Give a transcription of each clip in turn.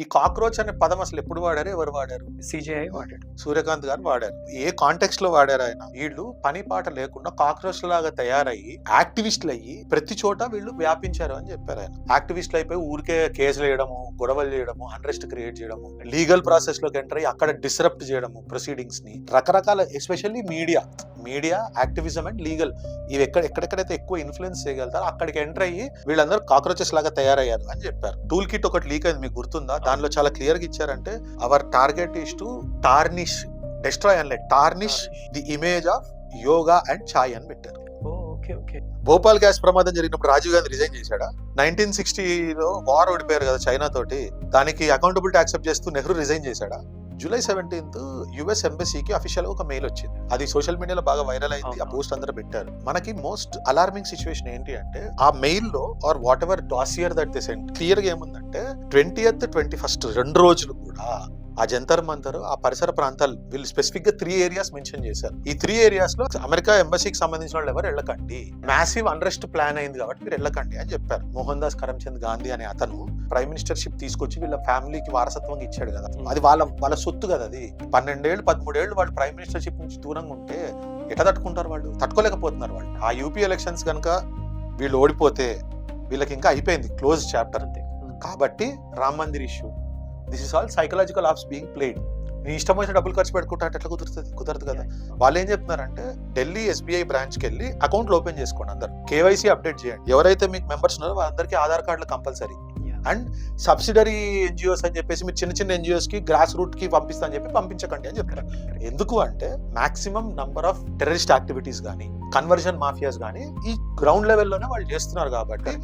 ఈ కాక్రోచ్ అనే పదం అసలు ఎప్పుడు వాడారు, ఎవరు వాడారు? సిజేఐ వాడాడు. సూర్యకాంత్ గారు వాడారు. ఏ కాంటెక్స్ట్ లో వాడారు ఆయన? వీళ్ళు పని పాట లేకుండా కాక్రోచ్ లాగా తయారయ్యి యాక్టివిస్టులు అయ్యి ప్రతి చోట వీళ్ళు వ్యాపించారు అని చెప్పారు ఆయన. యాక్టివిస్టులు అయిపోయి ఊరికే కేసులు వేయడము, గొడవలు చేయడము, అన్రెస్ట్ క్రియేట్ చేయడము, లీగల్ ప్రాసెస్ లోకి ఎంటర్ అయ్యి అక్కడ డిస్రప్ట్ చేయడము ప్రొసీడింగ్స్ ని, రకరకాల especially media activism and legal ఇవి ఎక్కడెక్కడైతే ఎక్కువ ఇన్ఫ్లుయెన్స్ చేయగలుగుతారో అక్కడికి ఎంటర్ అయ్యి వీళ్ళందరూ కాక్రోచెస్ లాగా తయారయ్యారు అని చెప్పారు. టూల్ కిట్ ఒకటి లీక్ అయింది, మీకు గుర్తుందా? దానిలో చాలా క్లియర్ గా ఇచ్చారంటే our target is to tarnish, destroy అనలే, tarnish the image of yoga and chai అని పెట్టారు. భోపాల్ గ్యాస్ ప్రమాదం జరిగినప్పుడు రాజీవ్ గాంధీ రిజైన్ చేశాడా? 1960లో వార్ ఓడిపోయారు కదా చైనా తోటి, దానికి అకౌంటబిలిటీ యాక్సెప్ట్ చేస్తూ నెహ్రూ రిజైన్ చేశాడా? జూలై 17th యుఎస్ ఎంబసీకి అఫీషియల్ ఒక మెయిల్ వచ్చింది. అది సోషల్ మీడియాలో బాగా వైరల్ అయింది. ఆ పోస్ట్ అందరూ పెట్టారు. మనకి మోస్ట్ అలార్మింగ్ సిచ్యువేషన్ ఏంటి అంటే ఆ మెయిల్ లో or whatever dossier that they send clear గా ఏముందంటే 20th 21st 2 రోజులు కూడా ఆ జంతర్ మంతర్ ఆ పరిసర ప్రాంతాలు వీళ్ళు స్పెసిఫిక్ గా 3 ఏరియాస్ మెన్షన్ చేశారు. ఈ 3 ఏరియాస్ లో అమెరికా ఎంబసీకి సంబంధించిన వాళ్ళు ఎవరు వెళ్ళకండి, మ్యాసివ్ అన్రెస్ట్ ప్లాన్ అయింది కాబట్టి మీరు వెళ్ళకండి అని చెప్పారు. మోహన్ దాస్ కరమ్చంద్ గాంధీ అనే అతను ప్రైమ్ మినిస్టర్షిప్ తీసుకొచ్చి వీళ్ళ ఫ్యామిలీకి వారసత్వంగా ఇచ్చాడు కదా, అది వాళ్ళ సొత్తు కదా. అది 12 ఏళ్ళు 13 ఏళ్ళు వాళ్ళు ప్రైమ్ మినిస్టర్షిప్ నుంచి దూరంగా ఉంటే ఎట్లా తట్టుకుంటారు? వాళ్ళు తట్టుకోలేకపోతున్నారు. వాళ్ళు ఆ యూపీ ఎలక్షన్స్ కనుక వీళ్ళు ఓడిపోతే వీళ్ళకి ఇంకా అయిపోయింది, క్లోజ్ చాప్టర్ అంతే. కాబట్టి Ram Mandir issue, this is all psychological offs being played. నీ ఇష్టం వచ్చిన డబ్బులు ఖర్చు పెట్టుకుంటా అంటే ఎట్లా కుదరదు కదా. వాళ్ళు ఏం చెప్తున్నారంటే ఢిల్లీ ఎస్బీఐ బ్రాంచ్ కి వెళ్ళి అకౌంట్లు ఓపెన్ చేసుకోండి, అందరు కేవైసీ అప్డేట్ చేయండి, ఎవరైతే మీకు మెంబర్స్ ఉన్నారో వాళ్ళందరికీ ఆధార్ కార్డులు కంపల్సరీ, అండ్ సబ్సిడరీ ఎన్జిఓస్ అని చెప్పేసి మీరు చిన్న చిన్న ఎన్జిఓస్ కి గ్రాస్ రూట్ కి పంపిస్తా అని చెప్పి పంపించకండి అని చెప్తారు. ఎందుకు అంటే maximum number of terrorist activities కానీ కన్వర్జన్ మాఫియాస్ కానీ ఈ గ్రౌండ్ లెవెల్లోనే వాళ్ళు చేస్తున్నారు. కాబట్టి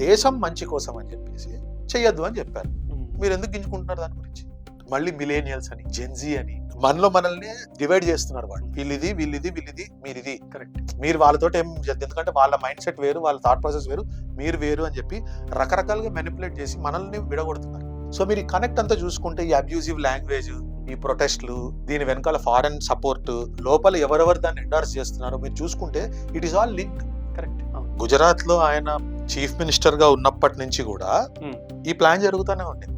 దేశం మంచి కోసం అని చెప్పేసి చెయ్యొద్దు అని చెప్పారు. మీరు ఎందుకు గింజుకుంటున్నారు దాని గురించి? మళ్ళీ మిలేనియల్స్ అని, జెన్జీ అని మనల్ని డివైడ్ చేస్తున్నారు. వాళ్ళు వీళ్ళిది మీరిది కరెక్ట్, మీరు వాళ్ళతో ఏం, ఎందుకంటే వాళ్ళ మైండ్ సెట్ వేరు, వాళ్ళ థాట్ ప్రాసెస్ వేరు, మీరు వేరు అని చెప్పి రకరకాలుగా మెనిపులేట్ చేసి మనల్ని విడగొడుతున్నారు. సో మీరు ఈ కనెక్ట్ అంతా చూసుకుంటే ఈ అబ్యూజివ్ లాంగ్వేజ్, ఈ ప్రొటెస్ట్లు, దీని వెనకాల ఫారెన్ సపోర్ట్, లోపల ఎవరెవరు దాన్ని ఎండార్స్ చేస్తున్నారో మీరు చూసుకుంటే it is all link. Correct. Gujarat లో ఆయన చీఫ్ మినిస్టర్ గా ఉన్నప్పటి నుంచి కూడా ఈ ప్లాన్ జరుగుతూనే ఉండేది.